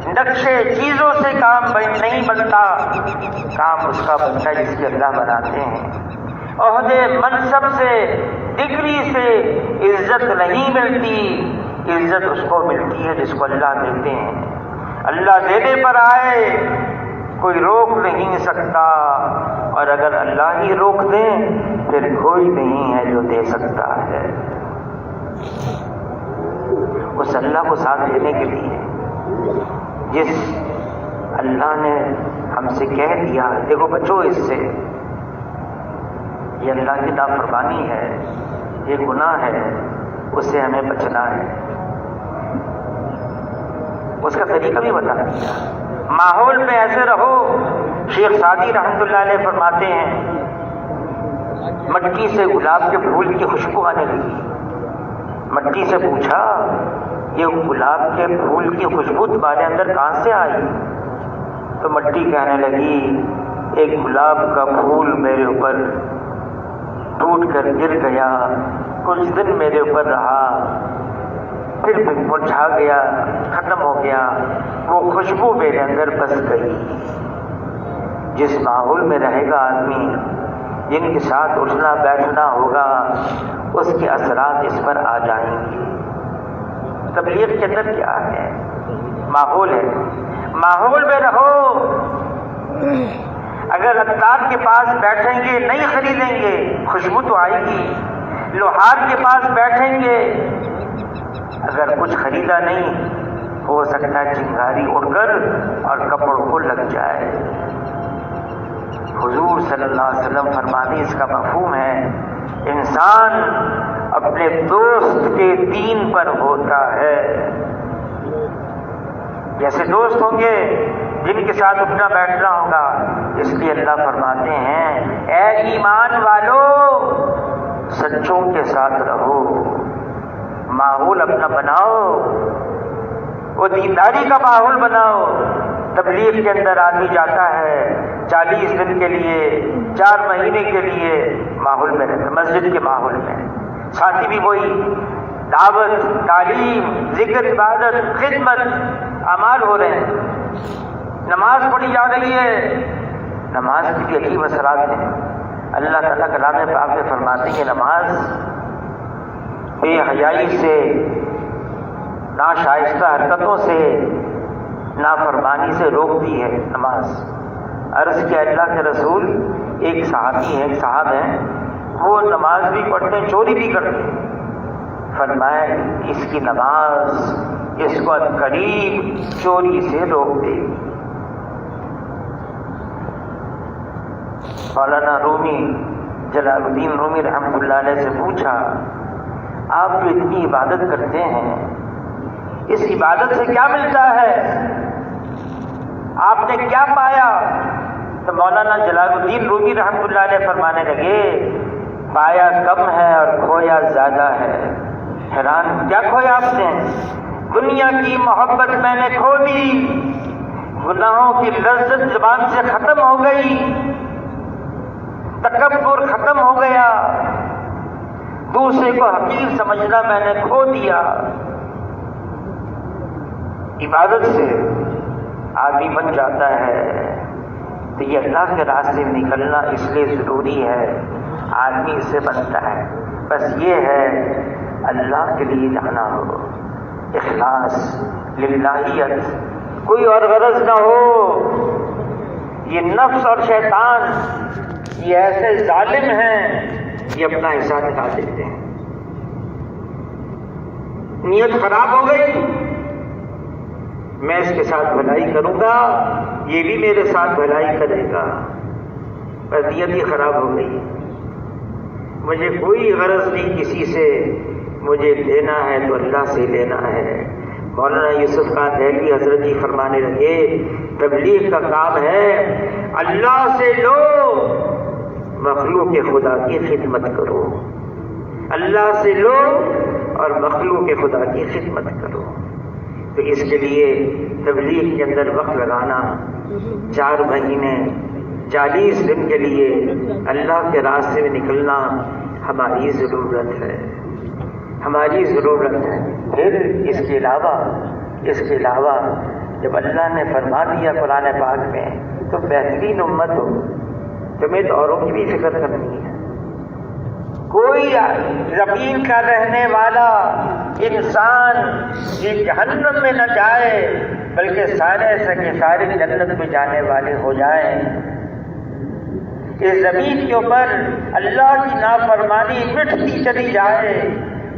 نقشے چیزوں سے کام نہیں بنتا، کام اس کا بنتا ہے جس کی اللہ بناتے ہیں. عہدے منصب سے، ڈگری سے عزت نہیں ملتی، عزت اس کو ملتی ہے جس کو اللہ دیتے ہیں. اللہ دینے پر آئے کوئی روک نہیں سکتا، اور اگر اللہ ہی روک دے پھر کوئی نہیں ہے جو دے سکتا ہے. اس اللہ کو ساتھ دینے کے لیے جس اللہ نے ہم سے کہہ دیا دیکھو بچو اس سے، یہ اللہ کی نافرمانی ہے، یہ گناہ ہے، اس سے ہمیں بچنا ہے. اس کا طریقہ بھی بتا دیا. ماحول میں ایسے رہو. شیخ سعدی رحمۃ اللہ علیہ فرماتے ہیں مٹی سے گلاب کے پھول کی خوشبو آنے لگی. مٹی سے پوچھا یہ گلاب کے پھول کی خوشبو تمہارے اندر کہاں سے آئی؟ تو مٹی کہنے لگی ایک گلاب کا پھول میرے اوپر ٹوٹ کر گر گیا، کچھ دن میرے اوپر رہا، پھر مرجھا گیا، ختم ہو گیا، وہ خوشبو میرے اندر بس گئی. جس ماحول میں رہے گا آدمی، جن کے ساتھ اٹھنا بیٹھنا ہوگا، اس کے اثرات اس پر آ جائیں گے. تبلیغ کے اندر کیا ہے؟ ماحول ہے. ماحول میں رہو. اگر عطار کے پاس بیٹھیں گے نہیں خریدیں گے، خوشبو تو آئے گی. لوہار کے پاس بیٹھیں گے، اگر کچھ خریدا نہیں ہو سکتا ہے چنگاری اڑ کر اور کپڑوں کو لگ جائے. حضور صلی اللہ علیہ وسلم فرمانے اس کا مفہوم ہے انسان اپنے دوست کے دین پر ہوتا ہے. جیسے دوست ہوں گے جن کے ساتھ اٹھنا بیٹھنا ہوگا. اس لیے اللہ فرماتے ہیں اے ایمان والو سچوں کے ساتھ رہو، ماحول اپنا بناؤ، وہ دینداری کا ماحول بناؤ. تبلیغ کے اندر آدمی جاتا ہے 40 دن کے لیے 4 مہینے کے لیے ماحول میں رہتا، مسجد کے ماحول میں، ساتھی بھی وہی، دعوت، تعلیم، ذکر، عبادت، خدمت، اعمال ہو رہے ہیں. نماز پڑھی جا رہی ہے، نماز کی بھی عجیب اثرات ہیں. اللہ تعالیٰ کلام پاک میں فرماتے ہیں نماز بے حیائی سے، ناشائستہ حرکتوں سے، نافرمانی سے روکتی ہے نماز. عرض کیا اللہ کے رسول، ایک صحابی ہیں، ایک صاحب ہیں، وہ نماز بھی پڑھتے ہیں چوری بھی کرتے ہیں. فرمایا اس کی نماز اس کو قریب چوری سے روک دے گی. مولانا رومی جلال الدین رومی رحمۃ اللہ علیہ سے پوچھا آپ جو اتنی عبادت کرتے ہیں اس عبادت سے کیا ملتا ہے، آپ نے کیا پایا؟ تو مولانا جلال الدین رومی رحمۃ اللہ علیہ فرمانے لگے پایا کم ہے اور کھویا زیادہ ہے. حیران، کیا کھویا آپ نے؟ دنیا کی محبت میں نے کھو دی، گناہوں کی لذت زبان سے ختم ہو گئی، تکبر ختم ہو گیا، دوسرے کو حقیر سمجھنا میں نے کھو دیا. عبادت سے آدمی بن جاتا ہے. تو یہ اللہ کے راستے میں نکلنا اس لیے ضروری ہے، آدمی اس سے بنتا ہے. بس یہ ہے اللہ کے لیے جانا ہو، اخلاص، للہیت، کوئی اور غرض نہ ہو. یہ نفس اور شیطان یہ ایسے ظالم ہیں، یہ اپنا حصہ نکال دیتے ہیں. نیت خراب ہو گئی، میں اس کے ساتھ بھلائی کروں گا، یہ بھی میرے ساتھ بھلائی کرے گا، بس نیت ہی خراب ہو گئی. مجھے کوئی غرض نہیں کسی سے، مجھے لینا ہے تو اللہ سے لینا ہے. مولانا یوسف خان دہلوی حضرت جی فرمانے لگے تبلیغ کا کام ہے اللہ سے لو، مخلوق خدا کی خدمت کرو. اللہ سے لو اور مخلوق خدا کی خدمت کرو. تو اس کے لیے تبلیغ کے اندر وقت لگانا، 4 مہینے 40 دن کے لیے اللہ کے راستے میں نکلنا ہماری ضرورت ہے، ہماری ضرورت ہے. پھر اس کے علاوہ جب اللہ نے فرما دیا قرآن پاک میں تو بہترین امت ہو، تمہیں تو اوروں کی بھی فکر کرنی ہے. کوئی زمین کا رہنے والا انسان یہ جہنم میں نہ جائے بلکہ سارے کے سارے جنت میں جانے والے ہو جائیں. اس زمین کے اوپر اللہ کی نافرمانی مٹتی چلی جائے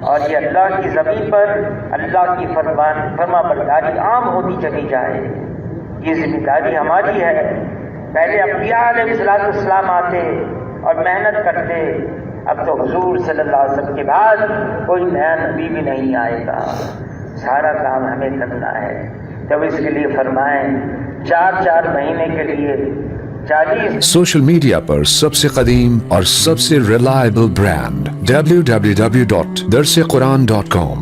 اور یہ اللہ کی زمین پر اللہ کی فرما برداری عام ہوتی چلی جائے. یہ ذمہ داری ہماری ہے. پہلے انبیاء علیہ السلام آتے اور محنت کرتے، اب تو حضور صلی اللہ علیہ وسلم کے بعد کوئی نیا نبی بھی نہیں آئے گا. سارا کام ہمیں کرنا ہے. جب اس کے لیے فرمائیں 4 مہینے کے لیے 40 سوشل میڈیا پر سب سے قدیم اور سب سے ریلائبل برانڈ www.darsequran.com